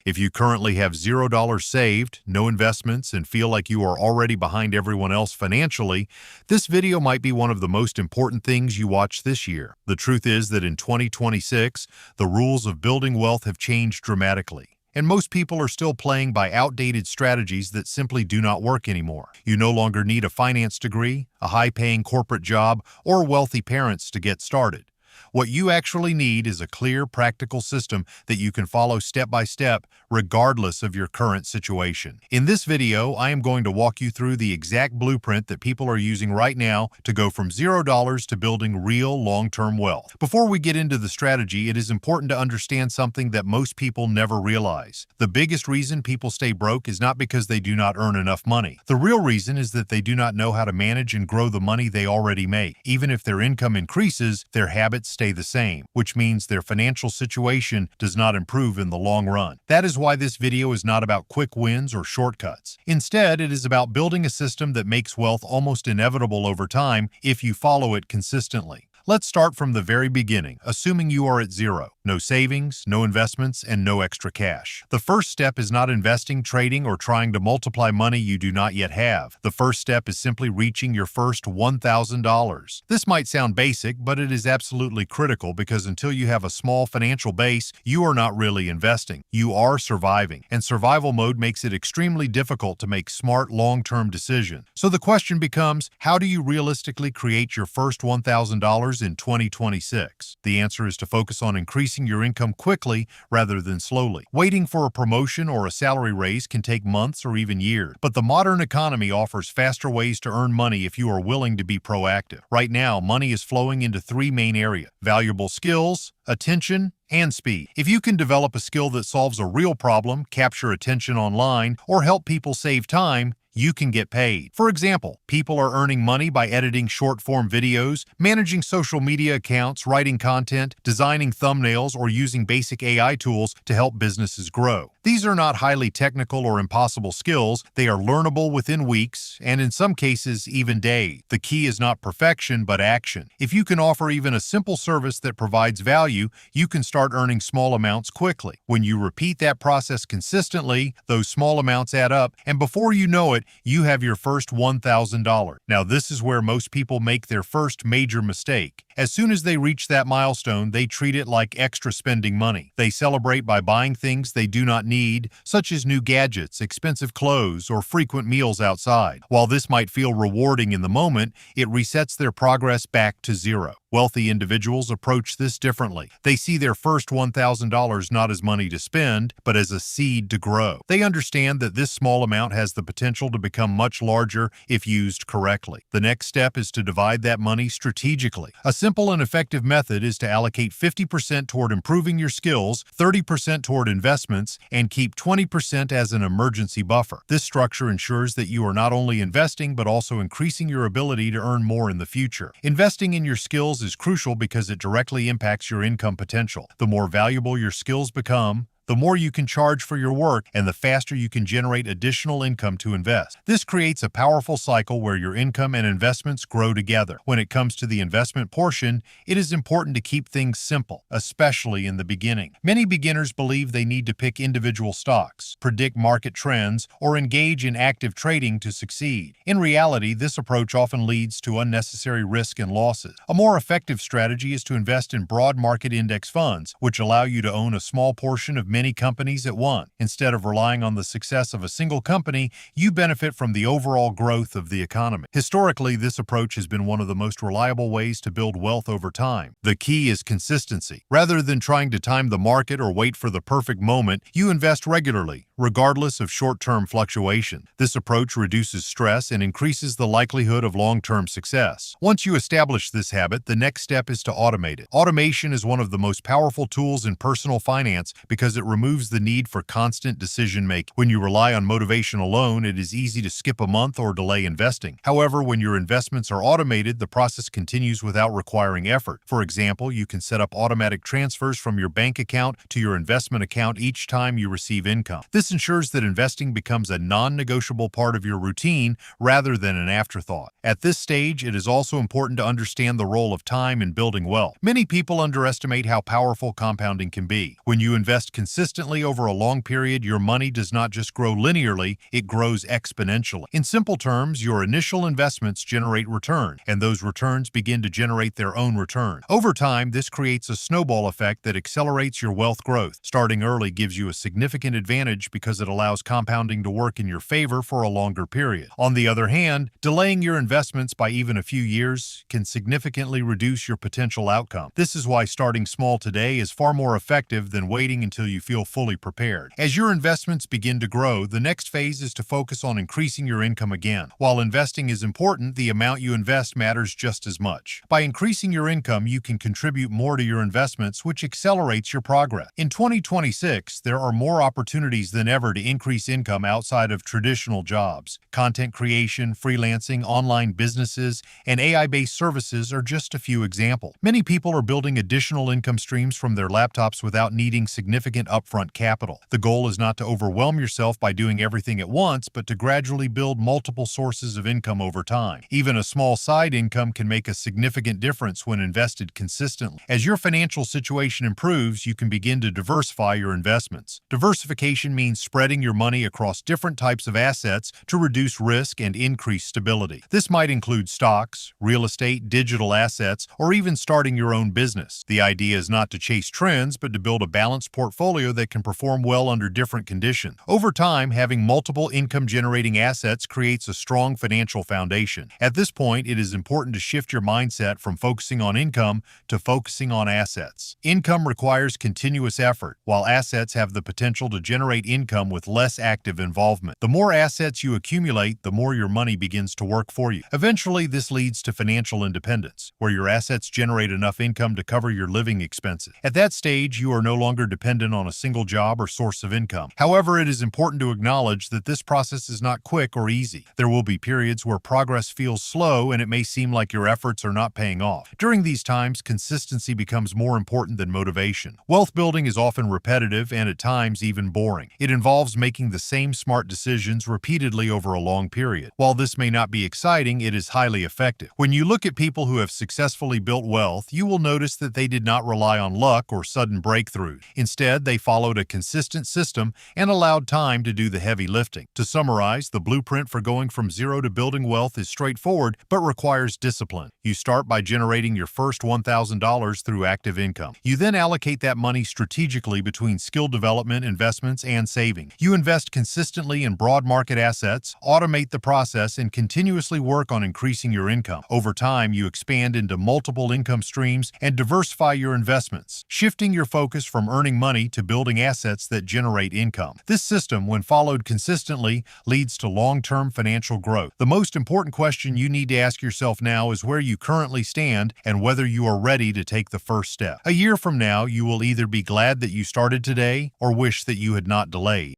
If you currently have $0 saved, no investments, and feel like you are already behind everyone else financially, this video might be one of the most important things you watch this year. The truth is that in 2026, the rules of building wealth have changed dramatically. And most people are still playing by outdated strategies that simply do not work anymore. You no longer need a finance degree, a high-paying corporate job, or wealthy parents to get started. What you actually need is a clear, practical system that you can follow step by step, regardless of your current situation. In this video, I am going to walk you through the exact blueprint that people are using right now to go from $0 to building real long-term wealth. Before we get into the strategy, it is important to understand something that most people never realize. The biggest reason people stay broke is not because they do not earn enough money. The real reason is that they do not know how to manage and grow the money they already make. Even if their income increases, their habits stay the same, which means their financial situation does not improve in the long run. That is why this video is not about quick wins or shortcuts. Instead, it is about building a system that makes wealth almost inevitable over time if you follow it consistently. Let's start from the very beginning, assuming you are at zero. No savings, no investments, and no extra cash. The first step is not investing, trading, or trying to multiply money you do not yet have. The first step is simply reaching your first $1,000. This might sound basic, but it is absolutely critical because until you have a small financial base, you are not really investing. You are surviving, and survival mode makes it extremely difficult to make smart long-term decisions. So the question becomes, how do you realistically create your first $1,000 in 2026? The answer is to focus on increasing your income quickly rather than slowly. Waiting for a promotion or a salary raise can take months or even years, but the modern economy offers faster ways to earn money if you are willing to be proactive. Right now, money is flowing into three main areas: valuable skills, attention, and speed. If you can develop a skill that solves a real problem, capture attention online, or help people save time, you can get paid. For example, people are earning money by editing short-form videos, managing social media accounts, writing content, designing thumbnails, or using basic AI tools to help businesses grow. These are not highly technical or impossible skills. They are learnable within weeks, and in some cases, even days. The key is not perfection, but action. If you can offer even a simple service that provides value, you can start earning small amounts quickly. When you repeat that process consistently, those small amounts add up, and before you know it, you have your first $1,000. Now, this is where most people make their first major mistake. As soon as they reach that milestone, they treat it like extra spending money. They celebrate by buying things they do not need, such as new gadgets, expensive clothes, or frequent meals outside. While this might feel rewarding in the moment, it resets their progress back to zero. Wealthy individuals approach this differently. They see their first $1,000 not as money to spend, but as a seed to grow. They understand that this small amount has the potential to become much larger if used correctly. The next step is to divide that money strategically. A simple and effective method is to allocate 50% toward improving your skills, 30% toward investments, and keep 20% as an emergency buffer. This structure ensures that you are not only investing, but also increasing your ability to earn more in the future. Investing in your skills is crucial because it directly impacts your income potential. The more valuable your skills become, the more you can charge for your work and the faster you can generate additional income to invest. This creates a powerful cycle where your income and investments grow together. When it comes to the investment portion, it is important to keep things simple, especially in the beginning. Many beginners believe they need to pick individual stocks, predict market trends, or engage in active trading to succeed. In reality, this approach often leads to unnecessary risk and losses. A more effective strategy is to invest in broad market index funds, which allow you to own a small portion of many companies at once. Instead of relying on the success of a single company, you benefit from the overall growth of the economy. Historically, this approach has been one of the most reliable ways to build wealth over time. The key is consistency. Rather than trying to time the market or wait for the perfect moment, you invest regularly, regardless of short-term fluctuation. This approach reduces stress and increases the likelihood of long-term success. Once you establish this habit, the next step is to automate it. Automation is one of the most powerful tools in personal finance because it removes the need for constant decision-making. When you rely on motivation alone, it is easy to skip a month or delay investing. However, when your investments are automated, the process continues without requiring effort. For example, you can set up automatic transfers from your bank account to your investment account each time you receive income. This This ensures that investing becomes a non-negotiable part of your routine rather than an afterthought. At this stage, it is also important to understand the role of time in building wealth. Many people underestimate how powerful compounding can be. When you invest consistently over a long period, your money does not just grow linearly, it grows exponentially. In simple terms, your initial investments generate return, and those returns begin to generate their own return. Over time, this creates a snowball effect that accelerates your wealth growth. Starting early gives you a significant advantage because it allows compounding to work in your favor for a longer period. On the other hand, delaying your investments by even a few years can significantly reduce your potential outcome. This is why starting small today is far more effective than waiting until you feel fully prepared. As your investments begin to grow, the next phase is to focus on increasing your income again. While investing is important, the amount you invest matters just as much. By increasing your income, you can contribute more to your investments, which accelerates your progress. In 2026, there are more opportunities than ever to increase income outside of traditional jobs. Content creation, freelancing, online businesses, and AI-based services are just a few examples. Many people are building additional income streams from their laptops without needing significant upfront capital. The goal is not to overwhelm yourself by doing everything at once, but to gradually build multiple sources of income over time. Even a small side income can make a significant difference when invested consistently. As your financial situation improves, you can begin to diversify your investments. Diversification means spreading your money across different types of assets to reduce risk and increase stability. This might include stocks, real estate, digital assets, or even starting your own business. The idea is not to chase trends, but to build a balanced portfolio that can perform well under different conditions. Over time, having multiple income-generating assets creates a strong financial foundation. At this point, it is important to shift your mindset from focusing on income to focusing on assets. Income requires continuous effort, while assets have the potential to generate income with less active involvement. The more assets you accumulate, the more your money begins to work for you. Eventually, this leads to financial independence, where your assets generate enough income to cover your living expenses. At that stage, you are no longer dependent on a single job or source of income. However, it is important to acknowledge that this process is not quick or easy. There will be periods where progress feels slow and it may seem like your efforts are not paying off. During these times, consistency becomes more important than motivation. Wealth building is often repetitive and at times even boring. It involves making the same smart decisions repeatedly over a long period. While this may not be exciting, it is highly effective. When you look at people who have successfully built wealth, you will notice that they did not rely on luck or sudden breakthroughs. Instead, they followed a consistent system and allowed time to do the heavy lifting. To summarize, the blueprint for going from zero to building wealth is straightforward but requires discipline. You start by generating your first $1,000 through active income. You then allocate that money strategically between skill development, investments, and saving. You invest consistently in broad market assets, automate the process, and continuously work on increasing your income. Over time, you expand into multiple income streams and diversify your investments, shifting your focus from earning money to building assets that generate income. This system, when followed consistently, leads to long-term financial growth. The most important question you need to ask yourself now is where you currently stand and whether you are ready to take the first step. A year from now, you will either be glad that you started today or wish that you had not delayed.